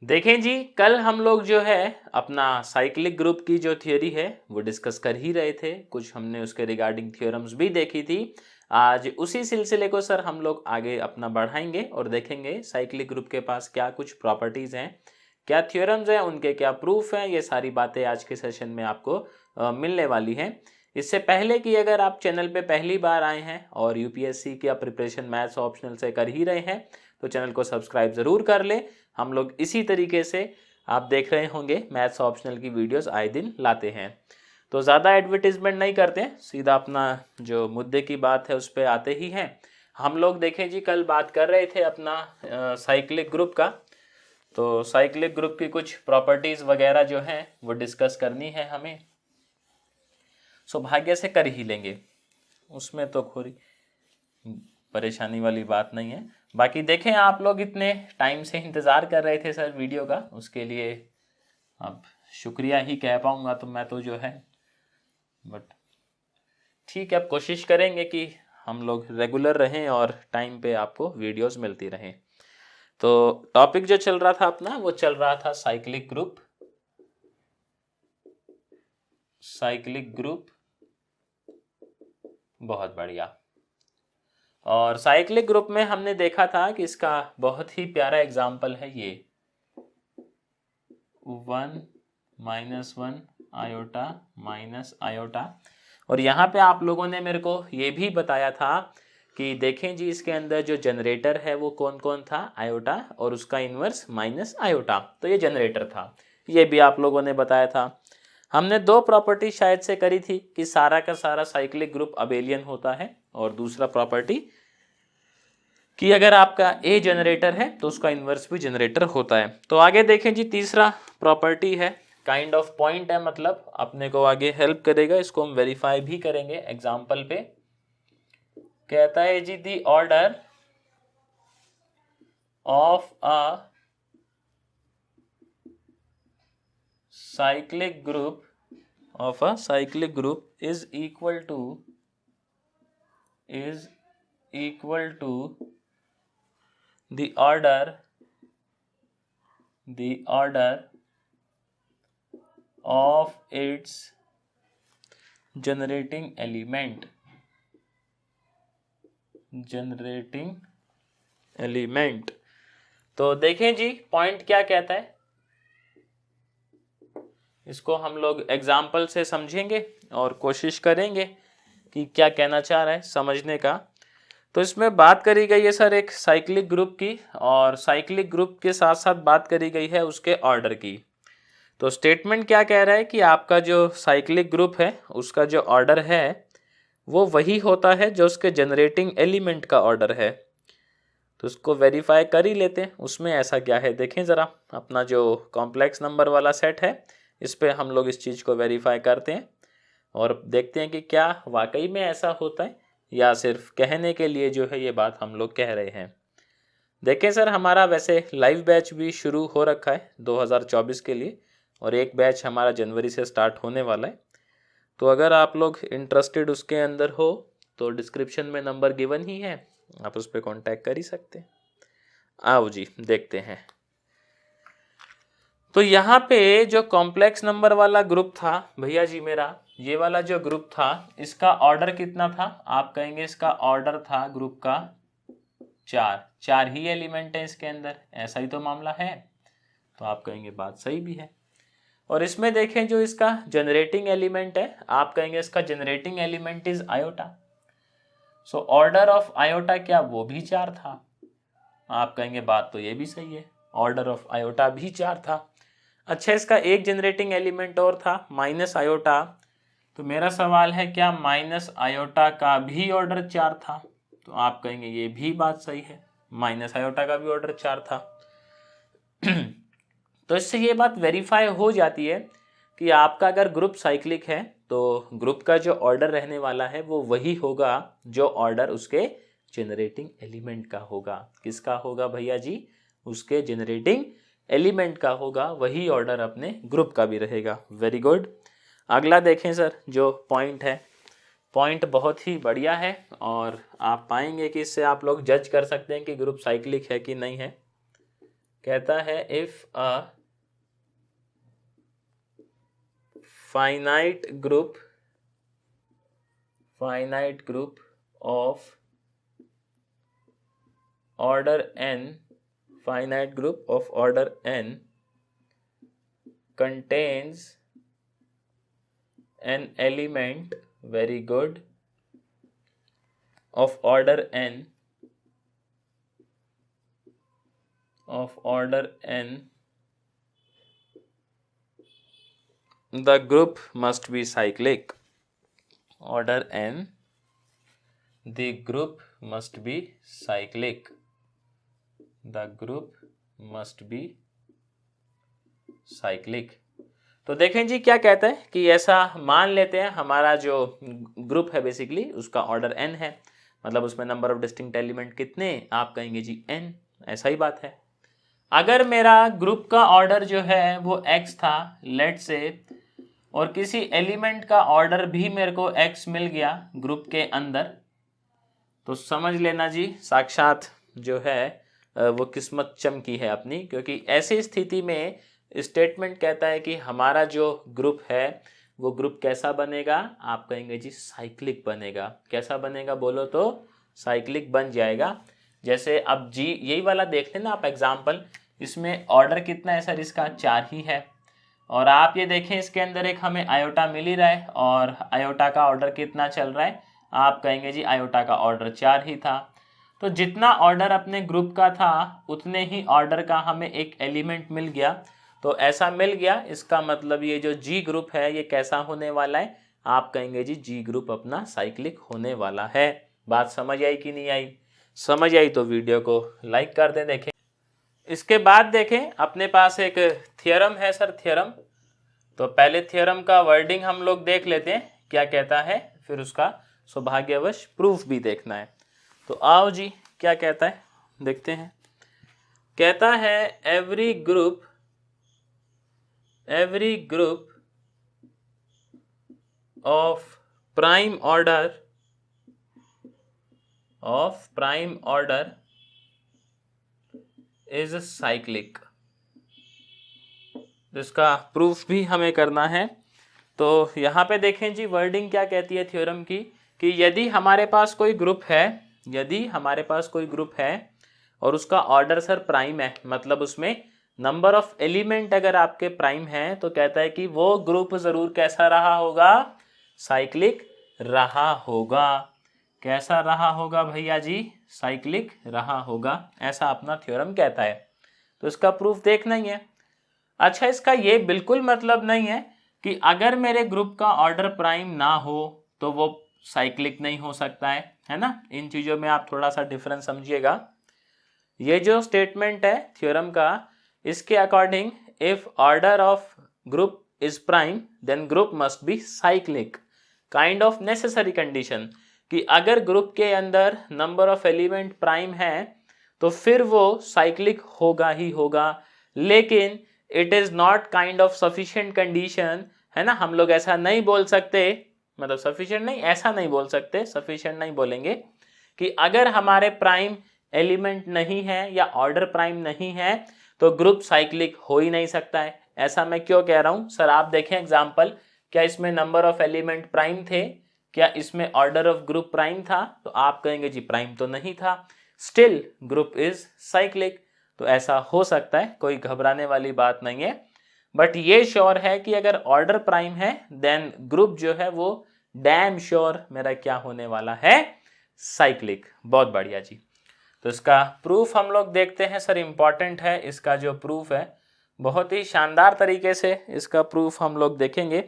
देखें जी, कल हम लोग जो है अपना साइक्लिक ग्रुप की जो थ्योरी है वो डिस्कस कर ही रहे थे। कुछ हमने उसके रिगार्डिंग थ्योरम्स भी देखी थी। आज उसी सिलसिले को सर हम लोग आगे अपना बढ़ाएंगे और देखेंगे साइक्लिक ग्रुप के पास क्या कुछ प्रॉपर्टीज हैं, क्या थ्योरम्स हैं, उनके क्या प्रूफ हैं। ये सारी बातें आज के सेशन में आपको मिलने वाली हैं। इससे पहले कि अगर आप चैनल पे पहली बार आए हैं और यूपीएससी की प्रिपरेशन मैथ्स ऑप्शनल से कर ही रहे हैं तो चैनल को सब्सक्राइब ज़रूर कर ले। हम लोग इसी तरीके से आप देख रहे होंगे मैथ्स ऑप्शनल की वीडियोस आए दिन लाते हैं। तो ज़्यादा एडवर्टीजमेंट नहीं करते हैं, सीधा अपना जो मुद्दे की बात है उस पर आते ही हैं। हम लोग देखें जी, कल बात कर रहे थे अपना साइक्लिक ग्रुप का। तो साइक्लिक ग्रुप की कुछ प्रॉपर्टीज़ वगैरह जो हैं वो डिस्कस करनी है हमें। सौभाग्य से कर ही लेंगे, उसमें तो कोई परेशानी वाली बात नहीं है। बाकी देखें, आप लोग इतने टाइम से इंतज़ार कर रहे थे सर वीडियो का, उसके लिए अब शुक्रिया ही कह पाऊँगा तो मैं तो जो है, बट ठीक है, अब कोशिश करेंगे कि हम लोग रेगुलर रहें और टाइम पे आपको वीडियोस मिलती रहें। तो टॉपिक जो चल रहा था अपना वो चल रहा था साइक्लिक ग्रुप। साइक्लिक ग्रुप, बहुत बढ़िया। और साइक्लिक ग्रुप में हमने देखा था कि इसका बहुत ही प्यारा एग्जाम्पल है ये 1 -1 आयोटा माइनस आयोटा। और यहाँ पे आप लोगों ने मेरे को ये भी बताया था कि देखें जी, इसके अंदर जो जनरेटर है वो कौन कौन था, आयोटा और उसका इन्वर्स माइनस आयोटा, तो ये जनरेटर था। ये भी आप लोगों ने बताया था। हमने दो प्रॉपर्टी शायद से करी थी कि सारा का सारा साइक्लिक ग्रुप अबेलियन होता है, और दूसरा प्रॉपर्टी कि अगर आपका ए जनरेटर है तो उसका इन्वर्स भी जनरेटर होता है। तो आगे देखें जी, तीसरा प्रॉपर्टी है काइंड ऑफ पॉइंट है, मतलब अपने को आगे हेल्प करेगा, इसको हम वेरीफाई भी करेंगे एग्जाम्पल पे। कहता है जी, the order of a cyclic group is equal to the order of its generating element। तो देखें जी, पॉइंट क्या कहता है, इसको हम लोग एग्जाम्पल से समझेंगे और कोशिश करेंगे कि क्या कहना चाह रहा है समझने का। तो इसमें बात करी गई है सर एक साइक्लिक ग्रुप की, और साइक्लिक ग्रुप के साथ साथ बात करी गई है उसके ऑर्डर की। तो स्टेटमेंट क्या कह रहा है कि आपका जो साइक्लिक ग्रुप है उसका जो ऑर्डर है वो वही होता है जो उसके जनरेटिंग एलिमेंट का ऑर्डर है। तो उसको वेरीफाई कर ही लेते हैं, उसमें ऐसा क्या है देखें ज़रा। अपना जो कॉम्प्लेक्स नंबर वाला सेट है इस पर हम लोग इस चीज़ को वेरीफाई करते हैं और देखते हैं कि क्या वाकई में ऐसा होता है या सिर्फ कहने के लिए जो है ये बात हम लोग कह रहे हैं। देखें सर, हमारा वैसे लाइव बैच भी शुरू हो रखा है 2024 के लिए, और एक बैच हमारा जनवरी से स्टार्ट होने वाला है। तो अगर आप लोग इंटरेस्टेड उसके अंदर हो तो डिस्क्रिप्शन में नंबर गिवन ही है, आप उस पर कॉन्टैक्ट कर ही सकते हैं। आओ जी देखते हैं। तो यहाँ पे जो कॉम्प्लेक्स नंबर वाला ग्रुप था भैया जी मेरा, ये वाला जो ग्रुप था इसका ऑर्डर कितना था, आप कहेंगे इसका ऑर्डर था ग्रुप का 4 ही एलिमेंट है इसके अंदर, ऐसा ही तो मामला है। तो आप कहेंगे बात सही भी है। और इसमें देखें जो इसका जनरेटिंग एलिमेंट है, आप कहेंगे इसका generating element is iota. So order of iota क्या वो भी 4 था, आप कहेंगे बात तो ये भी सही है, ऑर्डर ऑफ आयोटा भी 4 था। अच्छा, इसका एक जनरेटिंग एलिमेंट और था माइनस आयोटा। तो मेरा सवाल है क्या माइनस आयोटा का भी ऑर्डर 4 था, तो आप कहेंगे ये भी बात सही है, माइनस आयोटा का भी ऑर्डर 4 था। तो इससे ये बात वेरीफाई हो जाती है कि आपका अगर ग्रुप साइक्लिक है तो ग्रुप का जो ऑर्डर रहने वाला है वो वही होगा जो ऑर्डर उसके जनरेटिंग एलिमेंट का होगा। किसका होगा भैया जी, उसके जनरेटिंग एलिमेंट का होगा, वही ऑर्डर अपने ग्रुप का भी रहेगा। Very good. अगला देखें सर, जो पॉइंट है, पॉइंट बहुत ही बढ़िया है और आप पाएंगे कि इससे आप लोग जज कर सकते हैं कि ग्रुप साइक्लिक है कि नहीं है। कहता है if a finite group of order n contains an element, very good, of order n the group must be cyclic. Order n, the group must be cyclic. The group must be cyclic. तो देखें जी क्या कहता है कि ऐसा मान लेते हैं हमारा जो ग्रुप है बेसिकली उसका ऑर्डर n है, मतलब उसमें नंबर ऑफ डिस्टिंक्ट एलिमेंट कितने, आप कहेंगे जी n, ऐसा ही बात है। अगर मेरा ग्रुप का ऑर्डर जो है वो x था लेट से, और किसी एलिमेंट का ऑर्डर भी मेरे को x मिल गया ग्रुप के अंदर, तो समझ लेना जी साक्षात जो है वो किस्मत चमकी है अपनी, क्योंकि ऐसी स्थिति में स्टेटमेंट कहता है कि हमारा जो ग्रुप है वो ग्रुप कैसा बनेगा, आप कहेंगे जी साइक्लिक बनेगा। कैसा बनेगा बोलो तो साइक्लिक बन जाएगा। जैसे अब जी यही वाला देख लेना आप एग्जाम्पल, इसमें ऑर्डर कितना है सर, इसका 4 ही है, और आप ये देखें इसके अंदर एक हमें आयोटा मिल ही रहा है, और आयोटा का ऑर्डर कितना चल रहा है, आप कहेंगे जी आयोटा का ऑर्डर 4 ही था। तो जितना ऑर्डर अपने ग्रुप का था उतने ही ऑर्डर का हमें एक एलिमेंट मिल गया, तो ऐसा मिल गया, इसका मतलब ये जो जी ग्रुप है ये कैसा होने वाला है, आप कहेंगे जी जी ग्रुप अपना साइक्लिक होने वाला है। बात समझ आई कि नहीं आई? समझ आई तो वीडियो को लाइक कर दें। देखें इसके बाद देखें अपने पास एक थ्योरम है सर, थ्योरम। तो पहले थ्योरम का वर्डिंग हम लोग देख लेते हैं क्या कहता है, फिर उसका सौभाग्यवश प्रूफ भी देखना है। तो आओ जी क्या कहता है देखते हैं। कहता है every group of prime order is cyclic. इसका प्रूफ भी हमें करना है। तो यहाँ पे देखें जी वर्डिंग क्या कहती है थ्योरम की, कि यदि हमारे पास कोई ग्रुप है और उसका ऑर्डर सर प्राइम है, मतलब उसमें नंबर ऑफ एलिमेंट अगर आपके प्राइम है, तो कहता है कि वो ग्रुप जरूर कैसा रहा होगा, साइक्लिक रहा होगा। कैसा रहा होगा भैया जी, साइक्लिक रहा होगा, ऐसा अपना थ्योरम कहता है। तो इसका प्रूफ देखना ही है। अच्छा, इसका ये बिल्कुल मतलब नहीं है कि अगर मेरे ग्रुप का ऑर्डर प्राइम ना हो तो वो साइक्लिक नहीं हो सकता है ना। इन चीज़ों में आप थोड़ा सा डिफरेंस समझिएगा। ये जो स्टेटमेंट है थ्योरम का, इसके according if order of group is prime then group must be cyclic, kind of necessary condition, कि अगर ग्रुप के अंदर नंबर ऑफ एलिमेंट प्राइम है तो फिर वो साइक्लिक होगा ही होगा, लेकिन it is not kind of sufficient condition, है ना। हम लोग ऐसा नहीं बोल सकते, मतलब सफिशिएंट नहीं, ऐसा नहीं बोल सकते, सफिशिएंट नहीं बोलेंगे, कि अगर हमारे प्राइम एलिमेंट नहीं है या ऑर्डर प्राइम नहीं है तो ग्रुप साइक्लिक हो ही नहीं सकता है। ऐसा मैं क्यों कह रहा हूं सर, आप देखें एग्जाम्पल, क्या इसमें नंबर ऑफ एलिमेंट प्राइम थे, क्या इसमें ऑर्डर ऑफ ग्रुप प्राइम था, तो आप कहेंगे जी प्राइम तो नहीं था, स्टिल ग्रुप इज साइक्लिक। तो ऐसा हो सकता है, कोई घबराने वाली बात नहीं है। बट ये श्योर है कि अगर ऑर्डर प्राइम है देन ग्रुप जो है वो डैम श्योर मेरा क्या होने वाला है, साइक्लिक। बहुत बढ़िया जी। तो इसका प्रूफ हम लोग देखते हैं सर, इंपॉर्टेंट है इसका जो प्रूफ है, बहुत ही शानदार तरीके से इसका प्रूफ हम लोग देखेंगे।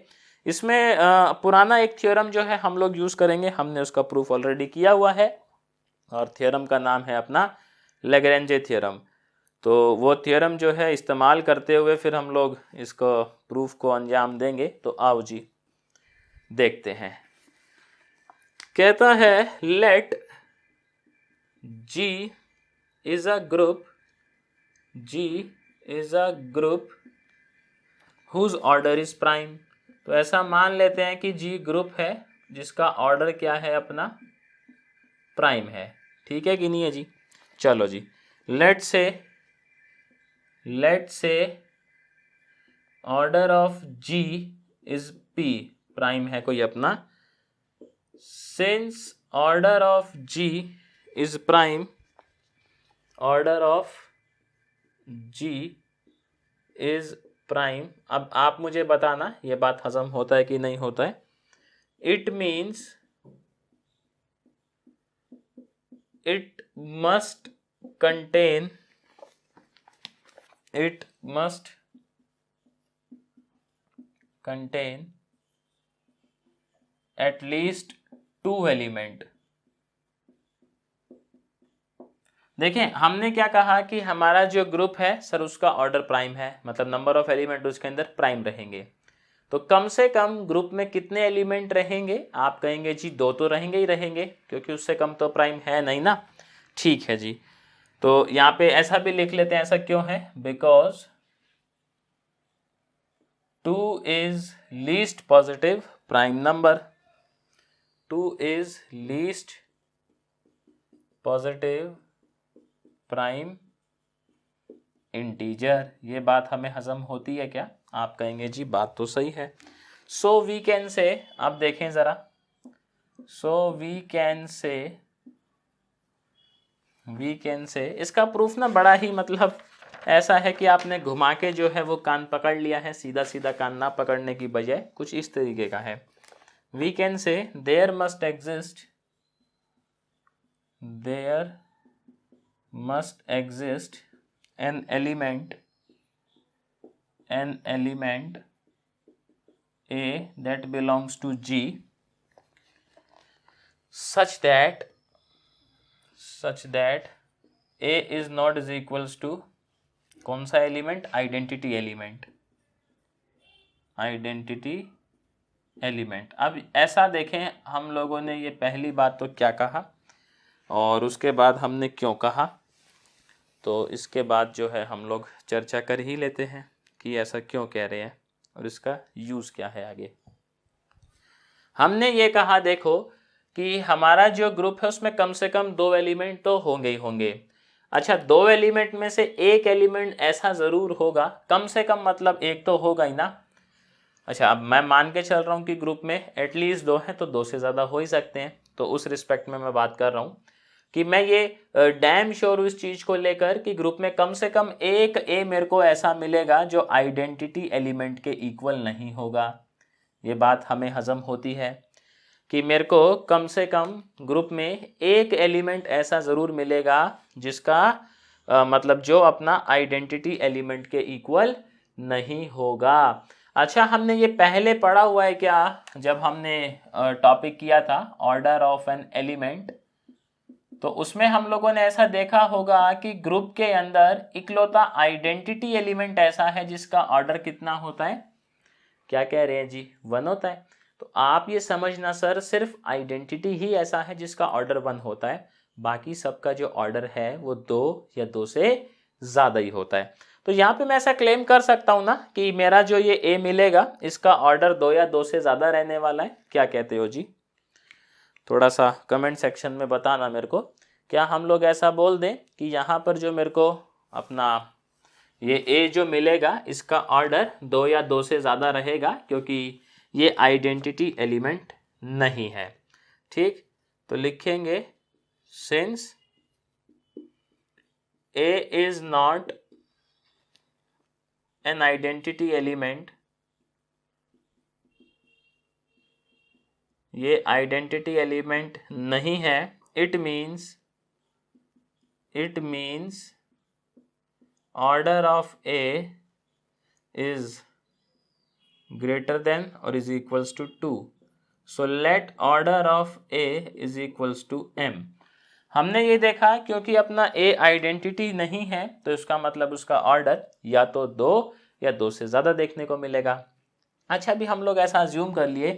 इसमें पुराना एक थ्योरम जो है हम लोग यूज करेंगे, हमने उसका प्रूफ ऑलरेडी किया हुआ है, और थ्योरम का नाम है अपना लैग्रेंजे थ्योरम। तो वो थ्योरम जो है इस्तेमाल करते हुए फिर हम लोग इसको प्रूफ को अंजाम देंगे। तो आओ जी देखते हैं। कहता है late G is a group whose order is prime। तो ऐसा मान लेते हैं कि G ग्रुप है जिसका ऑर्डर क्या है अपना, प्राइम है। ठीक है कि नहीं है जी। चलो जी, लेट से let's say order of G is P, prime है कोई अपना, since order of G is prime, order of G is prime. अब आप मुझे बताना ये बात हजम होता है कि नहीं होता है। It means it must contain at least 2 element. देखें हमने क्या कहा कि हमारा जो ग्रुप है सर उसका ऑर्डर प्राइम है, मतलब नंबर ऑफ एलिमेंट उसके अंदर प्राइम रहेंगे। तो कम से कम ग्रुप में कितने एलिमेंट रहेंगे? आप कहेंगे जी 2 तो रहेंगे ही रहेंगे, क्योंकि उससे कम तो प्राइम है नहीं ना। ठीक है जी, तो यहाँ पे ऐसा भी लिख लेते हैं। ऐसा क्यों है? Because 2 is least positive prime number, 2 is least positive prime integer. ये बात हमें हजम होती है क्या? आप कहेंगे जी बात तो सही है। सो वी कैन से, आप देखें जरा, सो वी कैन से इसका प्रूफ ना बड़ा ही मतलब ऐसा है कि आपने घुमा के जो है वो कान पकड़ लिया है, सीधा सीधा कान ना पकड़ने की बजाय कुछ इस तरीके का है। We can say there must exist an element A that belongs to G such that A is not is equals to कौन सा एलिमेंट? Identity element. अब ऐसा देखें, हम लोगों ने ये पहली बात तो क्या कहा और उसके बाद हमने क्यों कहा, तो इसके बाद जो है हम लोग चर्चा कर ही लेते हैं कि ऐसा क्यों कह रहे हैं और इसका यूज़ क्या है आगे। हमने ये कहा देखो कि हमारा जो ग्रुप है उसमें कम से कम 2 एलिमेंट तो होंगे ही होंगे। अच्छा, 2 एलिमेंट में से एक एलिमेंट ऐसा ज़रूर होगा, कम से कम मतलब एक तो होगा ही ना। अच्छा, अब मैं मान के चल रहा हूँ कि ग्रुप में एटलीस्ट 2 हैं, तो 2 से ज़्यादा हो ही सकते हैं। तो उस रिस्पेक्ट में मैं बात कर रहा हूँ कि मैं ये डैम श्योर हूँ इस चीज़ को लेकर कि ग्रुप में कम से कम एक ए मेरे को ऐसा मिलेगा जो आइडेंटिटी एलिमेंट के इक्वल नहीं होगा। ये बात हमें हजम होती है कि मेरे को कम से कम ग्रुप में एक एलिमेंट ऐसा ज़रूर मिलेगा जिसका मतलब जो अपना आइडेंटिटी एलिमेंट के इक्वल नहीं होगा। अच्छा, हमने ये पहले पढ़ा हुआ है क्या, जब हमने टॉपिक किया था ऑर्डर ऑफ एन एलिमेंट, तो उसमें हम लोगों ने ऐसा देखा होगा कि ग्रुप के अंदर इकलौता आइडेंटिटी एलिमेंट ऐसा है जिसका ऑर्डर कितना होता है? क्या कह रहे हैं जी? 1 होता है। तो आप ये समझना सर, सिर्फ आइडेंटिटी ही ऐसा है जिसका ऑर्डर 1 होता है, बाकी सबका जो ऑर्डर है वो 2 या 2 से ज़्यादा ही होता है। तो यहाँ पे मैं ऐसा क्लेम कर सकता हूँ ना कि मेरा जो ये ए मिलेगा इसका ऑर्डर 2 या 2 से ज़्यादा रहने वाला है। क्या कहते हो जी? थोड़ा सा कमेंट सेक्शन में बताना मेरे को, क्या हम लोग ऐसा बोल दें कि यहाँ पर जो मेरे को अपना ये ए जो मिलेगा इसका ऑर्डर 2 या 2 से ज़्यादा रहेगा, क्योंकि ये आइडेंटिटी एलिमेंट नहीं है। ठीक, तो लिखेंगे since A is not an identity element, ये आइडेंटिटी एलिमेंट नहीं है, it means order of A is greater than or is equals to 2. So let order of A is equals to M. हमने ये देखा क्योंकि अपना A आइडेंटिटी नहीं है तो इसका मतलब उसका ऑर्डर या तो 2 या 2 से ज़्यादा देखने को मिलेगा। अच्छा, अभी हम लोग ऐसा अज्यूम कर लिए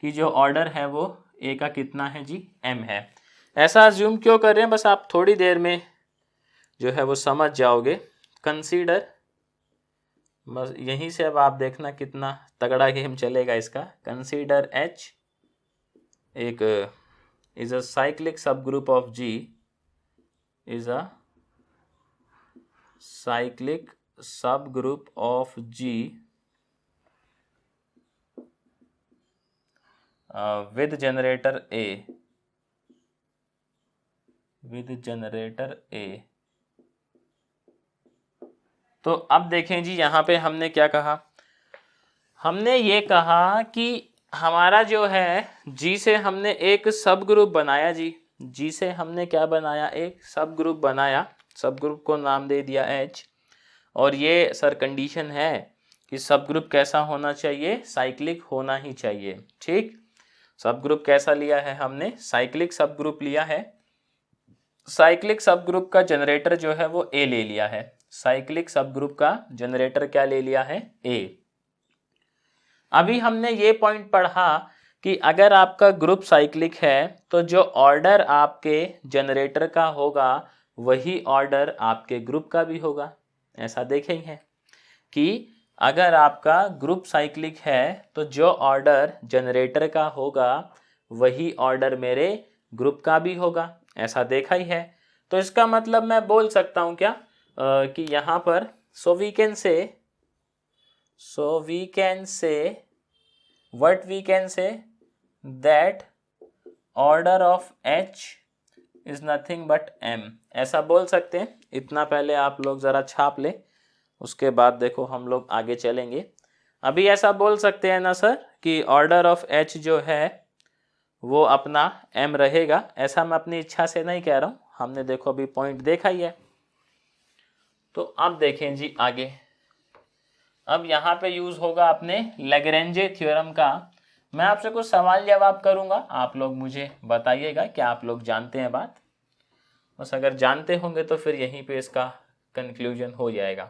कि जो ऑर्डर है वो A का कितना है जी? M है। ऐसा अज्यूम क्यों कर रहे हैं, बस आप थोड़ी देर में जो है वो समझ जाओगे। कंसीडर, बस यहीं से अब आप देखना कितना तगड़ा गेम चलेगा इसका। कंसीडर H एक is a cyclic subgroup of G, is a cyclic subgroup of G with generator A, with generator A. तो अब देखें जी, यहाँ पे हमने क्या कहा, हमने ये कहा कि हमारा जो है जी से हमने एक सब ग्रुप बनाया जी से हमने क्या बनाया, एक सब ग्रुप बनाया, सब ग्रुप को नाम दे दिया H। और ये सर कंडीशन है कि सब ग्रुप कैसा होना चाहिए, साइक्लिक होना ही चाहिए। ठीक, सब ग्रुप कैसा लिया है हमने, साइक्लिक सब ग्रुप लिया है। साइक्लिक सब ग्रुप का जनरेटर जो है वो ए ले लिया है, साइक्लिक सब ग्रुप का जनरेटर क्या ले लिया है, ए। अभी हमने ये पॉइंट पढ़ा कि अगर आपका ग्रुप साइक्लिक है तो जो ऑर्डर आपके जनरेटर का होगा वही ऑर्डर आपके ग्रुप का भी होगा। ऐसा देखें है कि अगर आपका ग्रुप साइक्लिक है तो जो ऑर्डर जनरेटर का होगा वही ऑर्डर मेरे ग्रुप का भी होगा। ऐसा देखा ही है। तो इसका मतलब मैं बोल सकता हूं क्या कि यहाँ पर so we can say what we can say that order of H is nothing but M। ऐसा बोल सकते हैं। इतना पहले आप लोग ज़रा छाप ले, उसके बाद देखो हम लोग आगे चलेंगे। अभी ऐसा बोल सकते हैं ना सर कि ऑर्डर ऑफ H जो है वो अपना M रहेगा। ऐसा मैं अपनी इच्छा से नहीं कह रहा हूँ, हमने देखो अभी पॉइंट देखा ही है। तो अब देखें जी आगे, अब यहाँ पे यूज होगा अपने लैग्रेंजे थ्योरम का। मैं आपसे कुछ सवाल जवाब करूंगा, आप लोग मुझे बताइएगा क्या आप लोग जानते हैं बात। बस अगर जानते होंगे तो फिर यहीं पे इसका कंक्लूजन हो जाएगा,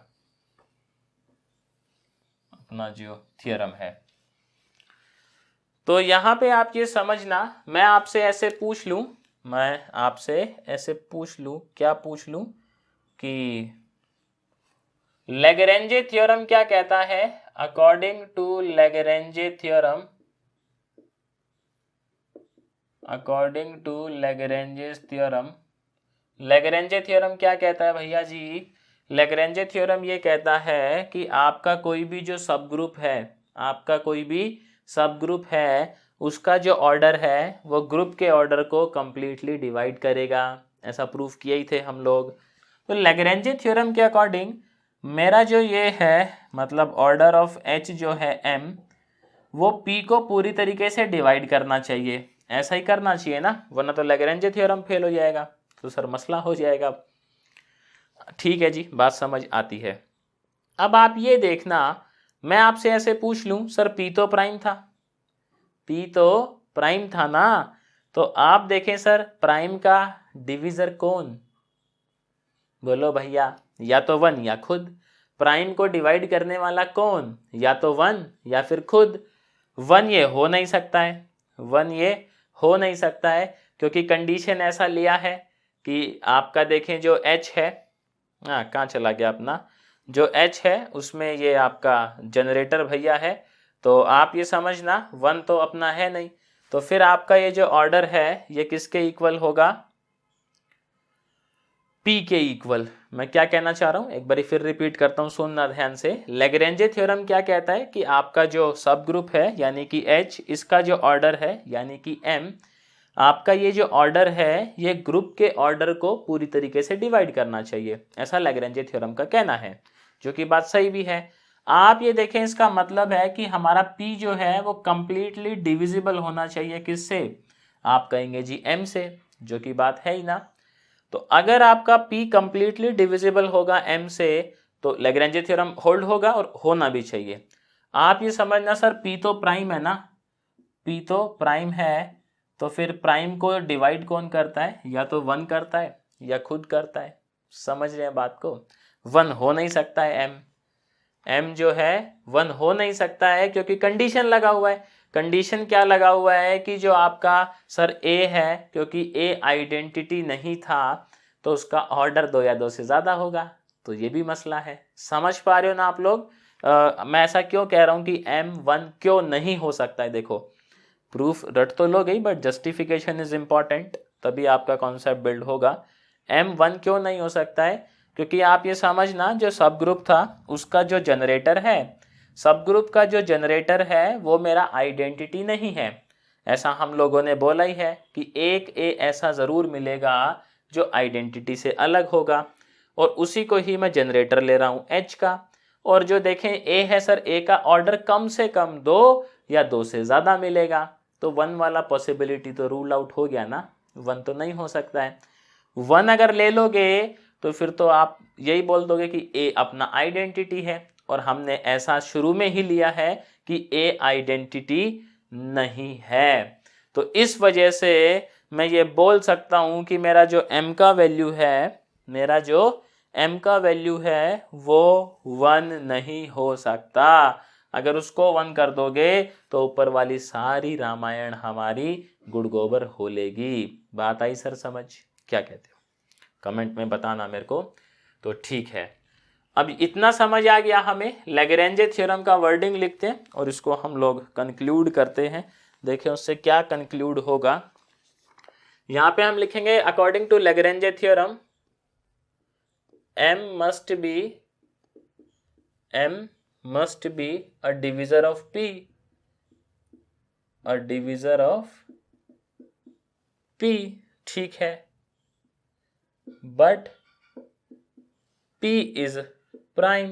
अपना जो थ्योरम है। तो यहाँ पे आप ये समझना, मैं आपसे ऐसे पूछ लूं, क्या पूछ लूं कि लैग्रेंजे थ्योरम क्या कहता है। According to Lagrange theorem, लैग्रेंजे theorem क्या कहता है भैया जी। लैग्रेंजे थ्योरम ये कहता है कि आपका कोई भी जो सब ग्रुप है, उसका जो ऑर्डर है वो ग्रुप के ऑर्डर को कंप्लीटली डिवाइड करेगा। ऐसा प्रूफ किए ही थे हम लोग। तो लैग्रेंजे थ्योरम के अकॉर्डिंग मेरा जो ये है, मतलब ऑर्डर ऑफ H जो है M, वो P को पूरी तरीके से डिवाइड करना चाहिए। ऐसा ही करना चाहिए ना, वरना तो लैग्रेंजे थ्योरम फेल हो जाएगा, तो सर मसला हो जाएगा। ठीक है जी, बात समझ आती है। अब आप ये देखना, मैं आपसे ऐसे पूछ लूं सर P तो प्राइम था ना, तो आप देखें सर प्राइम का डिविजर कौन, बोलो भैया, या तो 1 या खुद। प्राइम को डिवाइड करने वाला कौन, या तो 1 या फिर खुद। 1 ये हो नहीं सकता है, क्योंकि कंडीशन ऐसा लिया है कि आपका देखें जो H है, कहाँ चला गया अपना, जो H है उसमें ये आपका जनरेटर भैया है। तो आप ये समझना 1 तो अपना है नहीं, तो फिर आपका ये जो ऑर्डर है ये किसके इक्वल होगा, P के इक्वल। मैं क्या कहना चाह रहा हूं, एक बार फिर रिपीट करता हूं, सुनना ध्यान से। लैग्रेंजे थ्योरम क्या कहता है कि आपका जो सब ग्रुप है यानी कि H, इसका जो ऑर्डर है यानी कि M, आपका ये जो ऑर्डर है ये ग्रुप के ऑर्डर को पूरी तरीके से डिवाइड करना चाहिए। ऐसा लैग्रेंजे थ्योरम का कहना है, जो कि बात सही भी है। आप ये देखें, इसका मतलब है कि हमारा P जो है वो कंप्लीटली डिविजिबल होना चाहिए किससे, आप कहेंगे जी M से, जो कि बात है ही ना। तो अगर आपका P कंप्लीटली डिविजिबल होगा M से तो लैग्रेंजे थ्योरम होल्ड होगा, और होना भी चाहिए। आप ये समझना सर P तो प्राइम है ना, P तो प्राइम है, तो फिर प्राइम को डिवाइड कौन करता है, या तो 1 करता है या खुद करता है। समझ रहे हैं बात को। 1 हो नहीं सकता है M जो है 1 हो नहीं सकता है, क्योंकि कंडीशन लगा हुआ है। कंडीशन क्या लगा हुआ है कि जो आपका सर A है, क्योंकि A आइडेंटिटी नहीं था तो उसका ऑर्डर 2 या 2 से ज़्यादा होगा। तो ये भी मसला है। समझ पा रहे हो ना आप लोग। मैं ऐसा क्यों कह रहा हूँ कि M1 क्यों नहीं हो सकता है। देखो प्रूफ रट तो लो गई, बट जस्टिफिकेशन इज इम्पॉर्टेंट, तभी आपका कॉन्सेप्ट बिल्ड होगा। M1 क्यों नहीं हो सकता है, क्योंकि आप ये समझना जो सब ग्रुप था उसका जो जनरेटर है, सब ग्रुप का जो जनरेटर है वो मेरा आइडेंटिटी नहीं है। ऐसा हम लोगों ने बोला ही है कि एक ए ऐसा ज़रूर मिलेगा जो आइडेंटिटी से अलग होगा, और उसी को ही मैं जनरेटर ले रहा हूँ एच का। और जो देखें ए है सर, ए का ऑर्डर कम से कम 2 या 2 से ज़्यादा मिलेगा, तो 1 वाला पॉसिबिलिटी तो रूल आउट हो गया ना, 1 तो नहीं हो सकता है। 1 अगर ले लोगे तो फिर तो आप यही बोल दोगे कि ए अपना आइडेंटिटी है, और हमने ऐसा शुरू में ही लिया है कि ए आइडेंटिटी नहीं है। तो इस वजह से मैं ये बोल सकता हूं कि मेरा जो m का वैल्यू है, मेरा जो m का वैल्यू है वो 1 नहीं हो सकता। अगर उसको 1 कर दोगे तो ऊपर वाली सारी रामायण हमारी गुड़ गोबर हो लेगी। बात आई सर समझ? क्या कहते हो? कमेंट में बताना मेरे को। तो ठीक है, अब इतना समझ आ गया हमें। लैग्रेंजे थ्योरम का वर्डिंग लिखते हैं और इसको हम लोग कंक्लूड करते हैं। देखें उससे क्या कंक्लूड होगा। यहाँ पे हम लिखेंगे according to Lagrange theorem M must be a divisor of P, a divisor of P, ठीक है, but P is prime,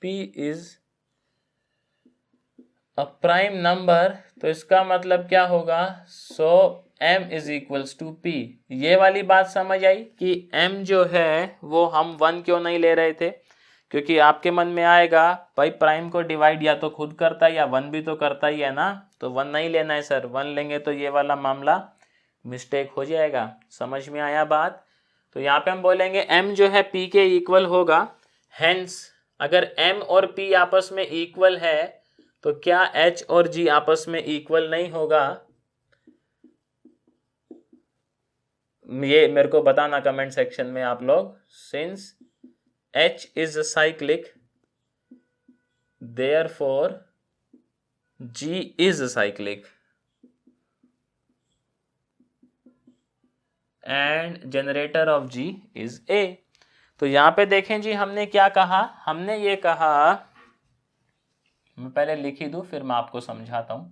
P is a prime number। तो इसका मतलब क्या होगा? सो M is equals to P। ये वाली बात समझ आई कि M जो है वो हम 1 क्यों नहीं ले रहे थे? क्योंकि आपके मन में आएगा भाई प्राइम को डिवाइड या तो खुद करता है या 1 भी तो करता ही है ना, तो 1 नहीं लेना है सर। 1 लेंगे तो ये वाला मामला मिस्टेक हो जाएगा। समझ में आया बात? तो यहाँ पे हम बोलेंगे M जो है P के इक्वल होगा। हेंस अगर M और P आपस में इक्वल है तो क्या H और G आपस में इक्वल नहीं होगा? ये मेरे को बताना कमेंट सेक्शन में आप लोग। Since H is cyclic, therefore G is cyclic and generator of G is A। तो यहां पे देखें जी हमने क्या कहा? हमने ये कहा, मैं पहले लिख ही दूं फिर मैं आपको समझाता हूं।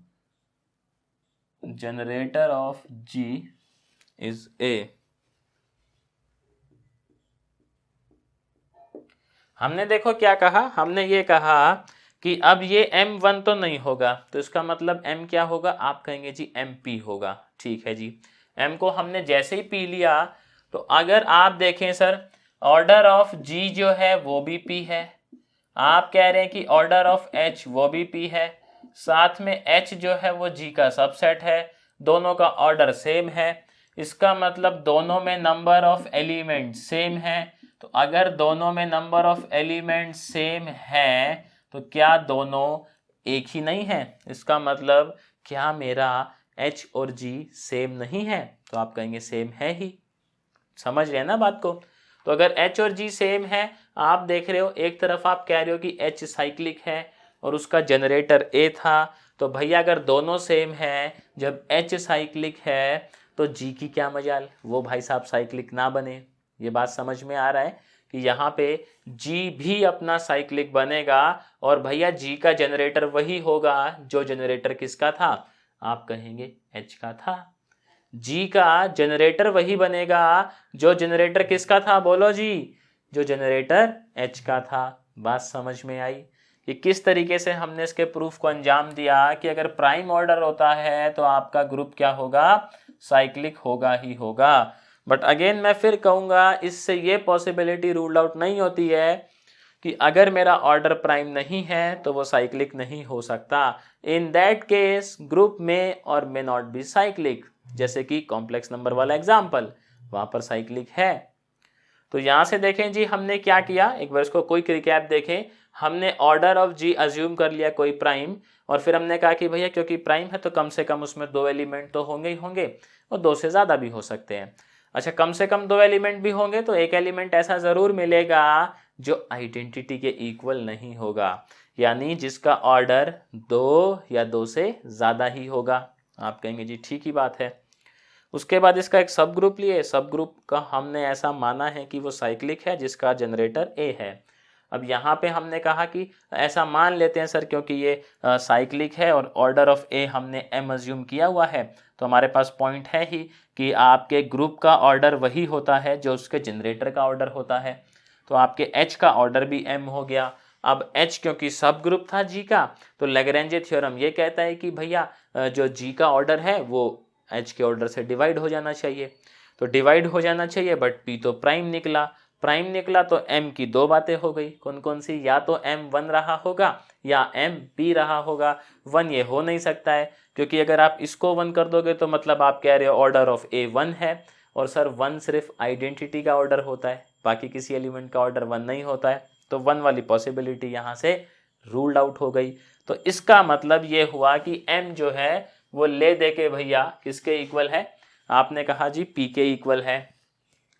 Generator off G is A। हमने देखो क्या कहा, हमने ये कहा कि अब ये M1 तो नहीं होगा, तो इसका मतलब M क्या होगा? आप कहेंगे जी MP होगा। ठीक है जी, M को हमने जैसे ही P लिया तो अगर आप देखें सर ऑर्डर ऑफ G जो है वो भी P है, आप कह रहे हैं कि ऑर्डर ऑफ H वो भी P है, साथ में H जो है वो G का सबसेट है, दोनों का ऑर्डर सेम है, इसका मतलब दोनों में नंबर ऑफ एलिमेंट सेम है। तो अगर दोनों में नंबर ऑफ एलिमेंट सेम है तो क्या दोनों एक ही नहीं है? इसका मतलब क्या मेरा H और G सेम नहीं है? तो आप कहेंगे सेम है ही। समझ रहे हैं ना बात को? तो अगर H और G सेम है, आप देख रहे हो एक तरफ आप कह रहे हो कि H साइक्लिक है और उसका जनरेटर A था, तो भैया अगर दोनों सेम है, जब H साइक्लिक है तो G की क्या मजाल, वो भाई साहब साइक्लिक ना बने। ये बात समझ में आ रहा है कि यहाँ पे G भी अपना साइक्लिक बनेगा और भैया G का जनरेटर वही होगा जो जनरेटर किसका था? आप कहेंगे H का था। G का जनरेटर वही बनेगा जो जनरेटर किसका था? बोलो जी, जो जनरेटर H का था। बात समझ में आई कि किस तरीके से हमने इसके प्रूफ को अंजाम दिया कि अगर प्राइम ऑर्डर होता है तो आपका ग्रुप क्या होगा? साइक्लिक होगा ही होगा। बट अगेन मैं फिर कहूँगा, इससे ये पॉसिबिलिटी रूल आउट नहीं होती है कि अगर मेरा ऑर्डर प्राइम नहीं है तो वो साइक्लिक नहीं हो सकता। इन दैट केस ग्रुप में और मे नॉट बी साइक्लिक, जैसे कि कॉम्प्लेक्स नंबर वाला एग्जाम्पल, वहाँ पर साइक्लिक है। तो यहाँ से देखें जी हमने क्या किया, एक बार इसको क्विक रिकैप देखें। हमने ऑर्डर ऑफ G अज्यूम कर लिया कोई प्राइम, और फिर हमने कहा कि भैया क्योंकि प्राइम है तो कम से कम उसमें 2 एलिमेंट तो होंगे ही होंगे, और 2 से ज़्यादा भी हो सकते हैं। अच्छा, कम से कम 2 एलिमेंट भी होंगे तो एक एलिमेंट ऐसा ज़रूर मिलेगा जो आइडेंटिटी के इक्वल नहीं होगा, यानी जिसका ऑर्डर 2 या 2 से ज़्यादा ही होगा। आप कहेंगे जी ठीक ही बात है। उसके बाद इसका एक सब ग्रुप लिए, सब ग्रुप का हमने ऐसा माना है कि वो साइक्लिक है जिसका जनरेटर ए है। अब यहाँ पे हमने कहा कि ऐसा मान लेते हैं सर क्योंकि ये साइक्लिक है और ऑर्डर ऑफ ए हमने एम अज्यूम किया हुआ है, तो हमारे पास पॉइंट है ही कि आपके ग्रुप का ऑर्डर वही होता है जो उसके जनरेटर का ऑर्डर होता है। तो आपके एच का ऑर्डर भी एम हो गया। अब एच क्योंकि सब ग्रुप था जी का, तो लैग्रेंजे थ्योरम ये कहता है कि भैया जो जी का ऑर्डर है वो एच के ऑर्डर से डिवाइड हो जाना चाहिए। तो डिवाइड हो जाना चाहिए, बट पी तो प्राइम निकला, प्राइम निकला तो एम की दो बातें हो गई। कौन कौन सी? या तो एम 1 रहा होगा या एम पी रहा होगा। 1 ये हो नहीं सकता है, क्योंकि अगर आप इसको 1 कर दोगे तो मतलब आप कह रहे हो ऑर्डर ऑफ ए 1 है, और सर 1 सिर्फ आइडेंटिटी का ऑर्डर होता है, बाकी किसी एलिमेंट का ऑर्डर 1 नहीं होता है। तो 1 वाली पॉसिबिलिटी यहाँ से रूल्ड आउट हो गई। तो इसका मतलब ये हुआ कि m जो है वो ले दे के भैया किसके इक्वल है? आपने कहा जी p के इक्वल है।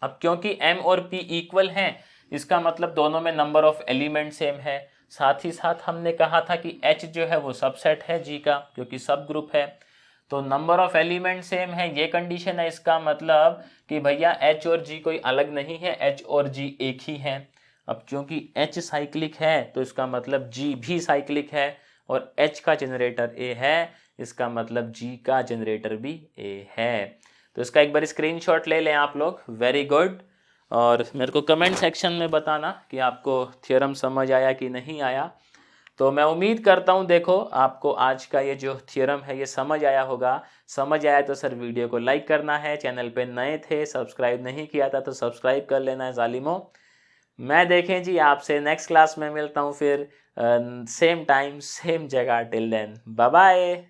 अब क्योंकि m और p इक्वल हैं, इसका मतलब दोनों में नंबर ऑफ एलिमेंट सेम है। साथ ही साथ हमने कहा था कि h जो है वो सबसेट है g का, क्योंकि सब ग्रुप है। तो नंबर ऑफ एलिमेंट सेम है, ये कंडीशन है। इसका मतलब कि भैया h और g कोई अलग नहीं है, h और g एक ही है। अब क्योंकि H साइक्लिक है तो इसका मतलब G भी साइक्लिक है, और H का जनरेटर A है, इसका मतलब G का जनरेटर भी A है। तो इसका एक बार स्क्रीनशॉट ले लें आप लोग। Very good. और मेरे को कमेंट सेक्शन में बताना कि आपको थ्योरम समझ आया कि नहीं आया। तो मैं उम्मीद करता हूँ देखो आपको आज का ये जो थ्योरम है ये समझ आया होगा। समझ आया तो सर वीडियो को लाइक करना है, चैनल पे नए थे सब्सक्राइब नहीं किया था तो सब्सक्राइब कर लेना है जालिमो। मैं देखें जी आपसे नेक्स्ट क्लास में मिलता हूँ फिर, सेम टाइम सेम जगह। Till then bye bye.